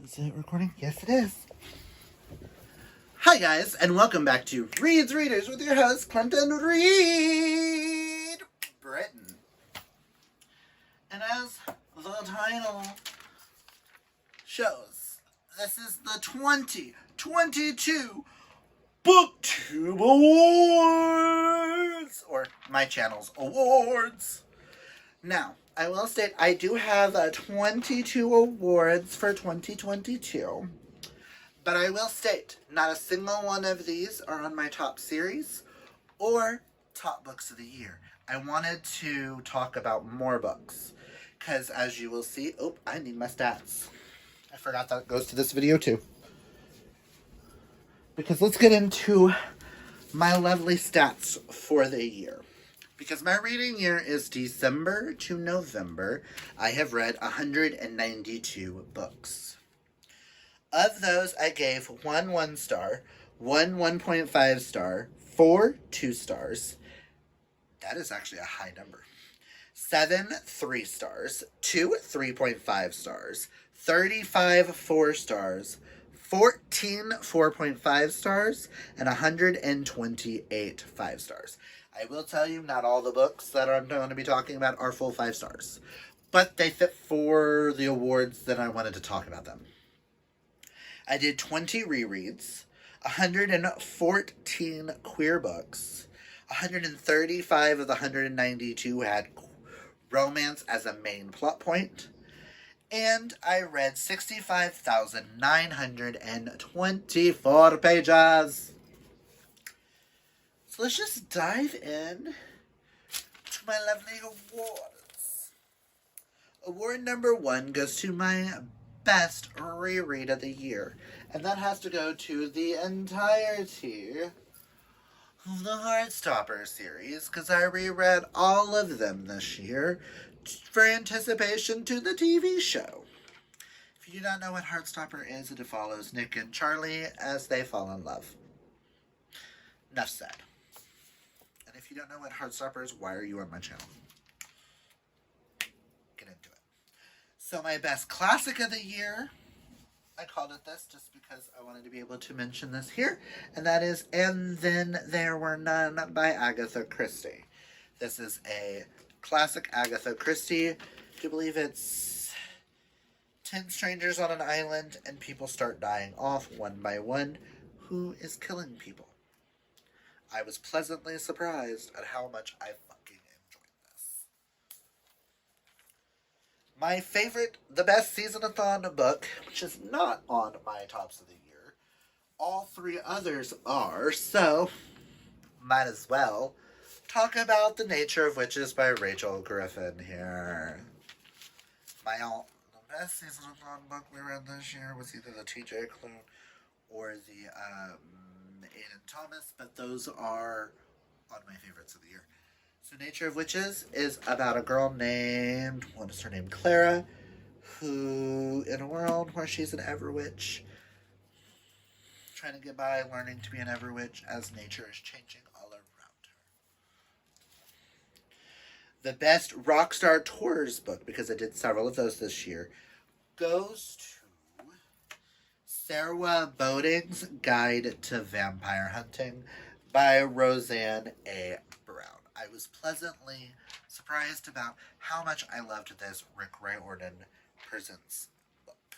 Is it recording? Yes, it is. Hi, guys, and welcome back to Reed's Readers with your host, Clinton Reed Britton. And as the title shows, this is the 2022 BookTube Awards, or my channel's awards. Now, I will state I do have 22 awards for 2022. But I will state, not a single one of these are on my top series or top books of the year. I wanted to talk about more books. Because as you will see, I need my stats. I forgot that goes to this video too. Because let's get into my lovely stats for the year. Because my reading year is December to November, I have read 192 books. Of those, I gave one 1 star, one 1.5 star, 4 2 stars. That is actually a high number. 7 3 stars, 2 3.5 stars, 35 4 stars, 14 4.5 stars, and 128 5 stars. I will tell you, not all the books that I'm going to be talking about are full 5 stars, but they fit for the awards that I wanted to talk about them. I did 20 rereads, 114 queer books, 135 of the 192 had romance as a main plot point, and I read 65,924 pages. So let's just dive in to my lovely awards. Award number 1 goes to my best reread of the year, and that has to go to the entirety of the Heartstopper series, because I reread all of them this year for anticipation to the TV show. If you do not know what Heartstopper is, it follows Nick and Charlie as they fall in love. Enough said. And if you don't know what Heartstopper is, why are you on my channel? Get into it. So my best classic of the year, I called it this just because I wanted to be able to mention this here, and that is And Then There Were None by Agatha Christie. This is a classic Agatha Christie. I do believe it's 10 strangers on an island and people start dying off one by one. Who is killing people? I was pleasantly surprised at how much I fucking enjoyed this. My favorite, the best season-a-thon book, which is not on my tops of the year. All 3 others are, so might as well talk about The Nature of Witches by Rachel Griffin here. The best season-a-thon book we read this year was either the TJ Klune or the Aiden Thomas, but those are on my favorites of the year. So Nature of Witches is about a girl named, what is her name, Clara, who, in a world where she's an Everwitch, trying to get by, learning to be an Everwitch as nature is changing all around her. The best Rockstar Tours book, because I did several of those this year, goes to Sarah Bowding's Guide to Vampire Hunting by Roseanne A. Brown. I was pleasantly surprised about how much I loved this Rick Riordan Presents book.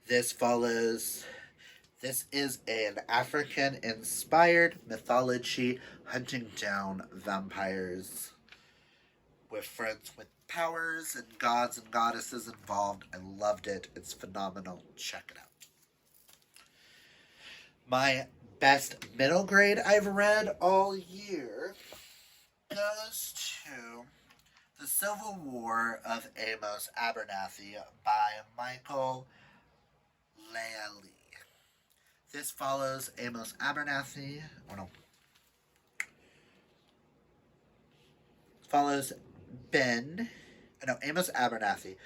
This is an African-inspired mythology hunting down vampires with friends with powers and gods and goddesses involved. I loved it. It's phenomenal. Check it out. My best middle grade I've read all year goes to The Civil War of Amos Abernathy by Michael Laley. This follows Amos Abernathy. Follows Amos Abernathy,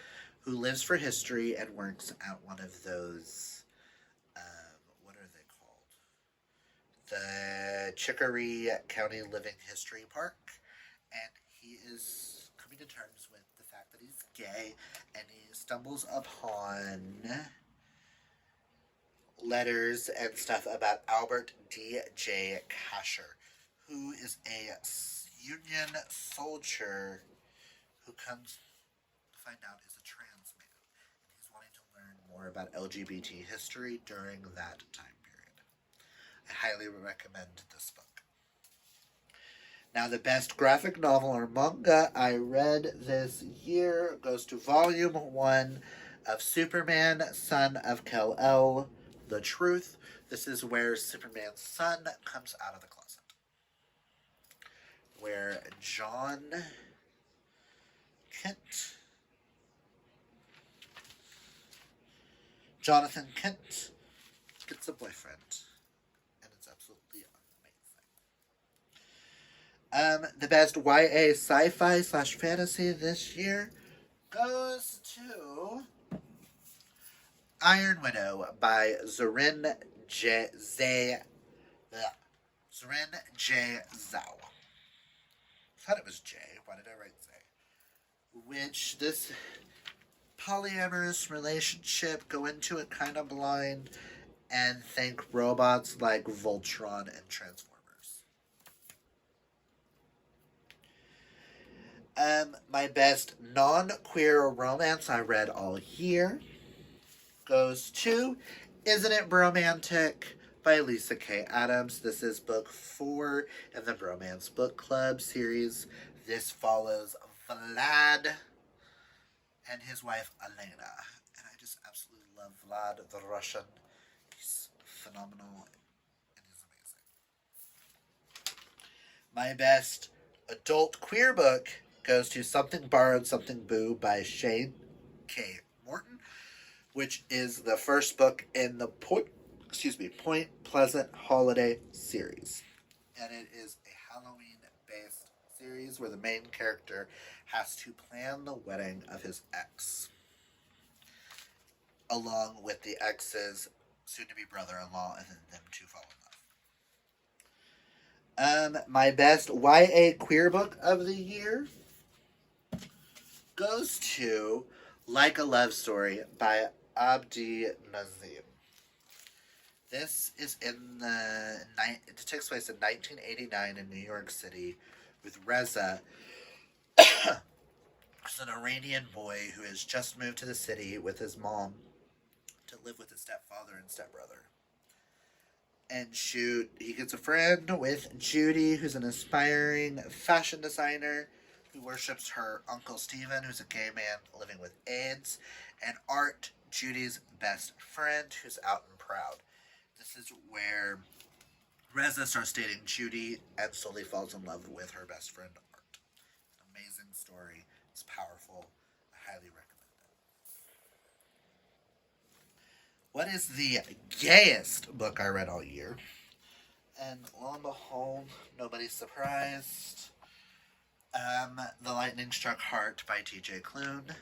who lives for history and works at one of those, what are they called? The Chicory County Living History Park. And he is coming to terms with the fact that he's gay, and he stumbles upon letters and stuff about Albert D.J. Kasher, who is a Union soldier who comes to find out is a trans man. And he's wanting to learn more about LGBT history during that time period. I highly recommend this book. Now, the best graphic novel or manga I read this year goes to Volume 1 of Superman, Son of Kal-El, The Truth. This is where Superman's son comes out of the closet. Where Jonathan Kent gets a boyfriend. And it's absolutely amazing. The best YA sci-fi / fantasy this year goes to Iron Widow by Zorin J. Zhao. I thought it was J. Why did I write Z? Which this polyamorous relationship go into it kind of blind and think robots like Voltron and Transformers. My best non-queer romance I read all year goes to Isn't It Bromantic by Lisa K. Adams. This is book 4 in the Bromance Book Club series. This follows Vlad and his wife Elena. And I just absolutely love Vlad the Russian. He's phenomenal and he's amazing. My best adult queer book goes to Something Borrowed, Something Boo by Shane K. Morton, which is the first book in the Point Pleasant Holiday series. And it is a Halloween-based series where the main character has to plan the wedding of his ex, along with the ex's soon-to-be brother-in-law, and then them two fall in love. My best YA queer book of the year goes to Like a Love Story by Abdi Nazim. This is it takes place in 1989 in New York City with Reza, who's an Iranian boy who has just moved to the city with his mom to live with his stepfather and stepbrother. And he gets a friend with Judy, who's an aspiring fashion designer who worships her uncle Stephen, who's a gay man living with AIDS, and Art, Judy's best friend, who's out and proud. This is where Reza starts dating Judy and slowly falls in love with her best friend, Art. An amazing story. It's powerful. I highly recommend it. What is the gayest book I read all year? And lo and behold, nobody's surprised. The Lightning Struck Heart by T.J. Klune.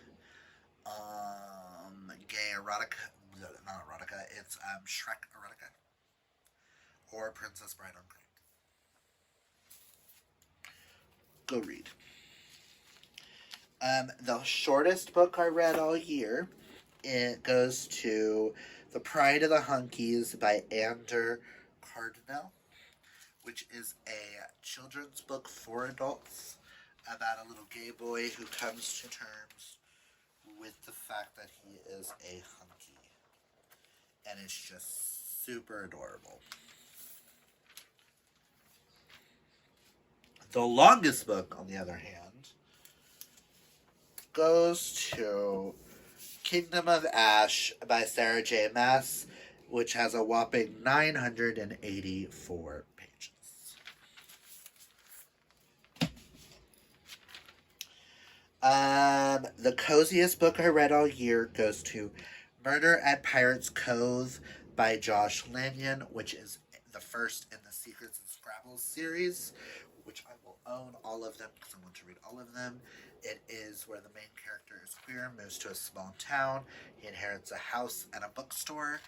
Gay erotica, not erotica, it's Shrek erotica. Or Princess Bride on Crank. Go read. The shortest book I read all year, it goes to The Pride of the Hunkies by Ander Cardinal, which is a children's book for adults about a little gay boy who comes to terms with the fact that he is a hunky. And it's just super adorable. The longest book, on the other hand, goes to Kingdom of Ash by Sarah J. Maas, which has a whopping 984 pages. The coziest book I read all year goes to Murder at Pirates Cove by Josh Lanyon, which is the first in the Secrets and Scrabbles series, which I will own all of them because I want to read all of them. It is where the main character is queer, moves to a small town, he inherits a house and a bookstore,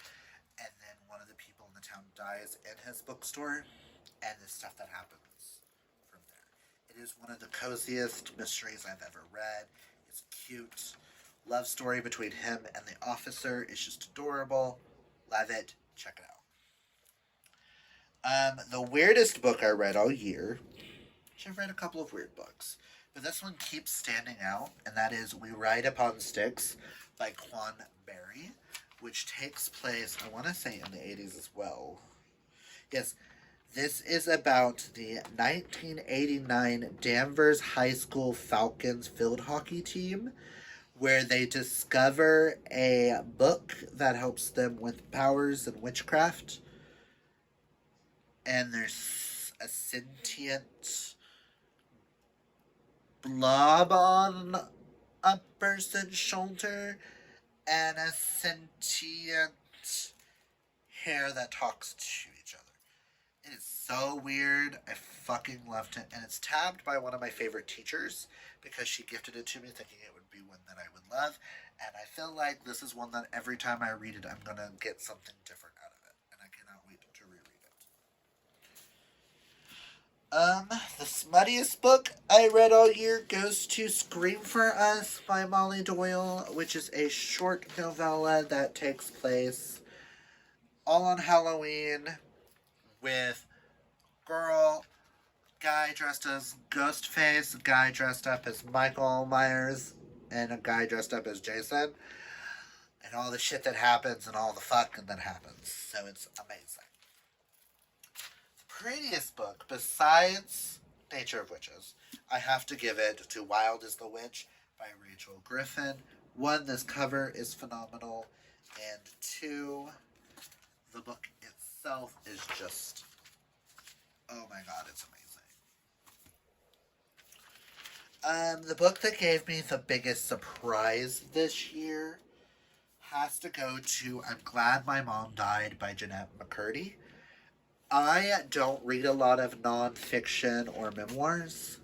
and then one of the people in the town dies in his bookstore, and the stuff that happens from there. It is one of the coziest mysteries I've ever read. It's cute. Love story between him and the officer is just adorable. Love it. Check it out. The weirdest book I read all year. I've read a couple of weird books, but this one keeps standing out, and that is We Ride Upon Sticks by Quan Berry, which takes place, I want to say, in the 80s as well. Yes, this is about the 1989 Danvers High School Falcons field hockey team, where they discover a book that helps them with powers and witchcraft. And there's a sentient blob on a person's shoulder and a sentient hair that talks to each other. It is so weird. I fucking loved it. And it's tabbed by one of my favorite teachers because she gifted it to me thinking it would be one that I would love. And I feel like this is one that every time I read it, I'm going to get something different out of it. And I cannot wait to reread it. The smuttiest book I read all year goes to Scream for Us by Molly Doyle, which is a short novella that takes place all on Halloween with guy dressed as Ghostface, guy dressed up as Michael Myers, and a guy dressed up as Jason, and all the shit that happens and all the fucking that happens. So it's amazing. The prettiest book, besides Nature of Witches, I have to give it to Wild is the Witch by Rachel Griffin. One, this cover is phenomenal, and two, the book itself is just, oh my god, it's amazing. The book that gave me the biggest surprise this year has to go to I'm Glad My Mom Died by Jeanette McCurdy. I don't read a lot of nonfiction or memoirs,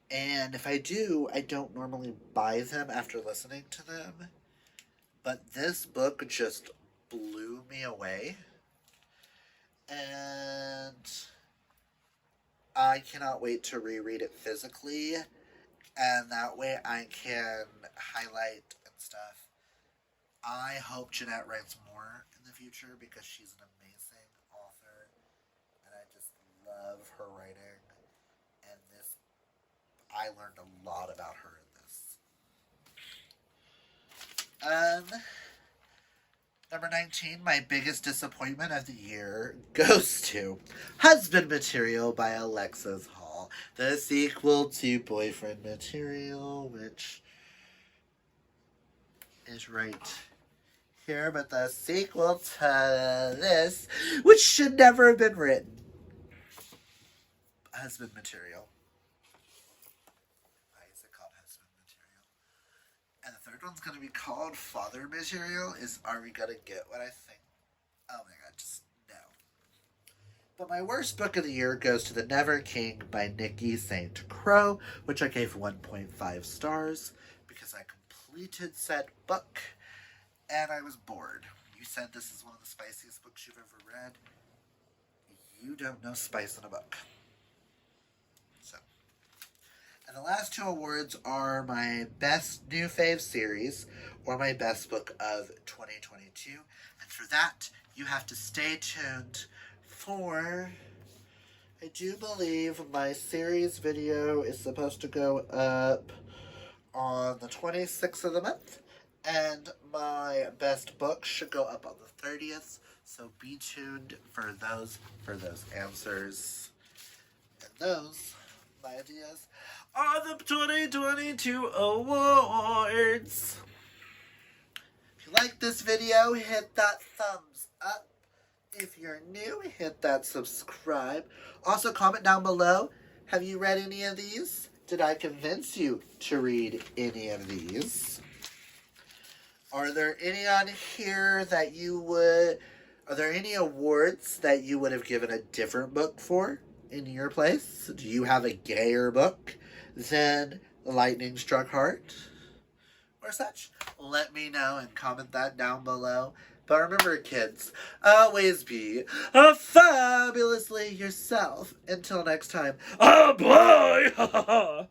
and if I do, I don't normally buy them after listening to them. But this book just blew me away, and I cannot wait to reread it physically, and that way I can highlight and stuff. I hope Jeanette writes more in the future because she's an amazing author, and I just love her writing, and I learned a lot about her in this. Number 19, my biggest disappointment of the year goes to Husband Material by Alexis Hall, the sequel to Boyfriend Material, which is right here, but the sequel to this, which should never have been written. Husband Material. Why is it called Husband Material? And the third one's going to be called Father Material. Are we going to get what I think? Oh my god, just no. But my worst book of the year goes to The Never King by Nikki St. Crow, which I gave 1.5 stars because I completed said book and I was bored. You said this is one of the spiciest books you've ever read. You don't know spice in a book. So. And the last two awards are my best new fave series or my best book of 2022. And for that, you have to stay tuned for, I do believe my series video is supposed to go up on the 26th of the month. And my best book should go up on the 30th. So be tuned for those answers. And those, my ideas, are the 2022 awards. If you like this video, hit that thumbs up. If you're new, hit that subscribe. Also, comment down below. Have you read any of these? Did I convince you to read any of these? Are there any on here that are there any awards that you would have given a different book for in your place? Do you have a gayer book than Lightning Struck Heart or such? Let me know and comment that down below. But remember, kids, always be fabulously yourself. Until next time, bye!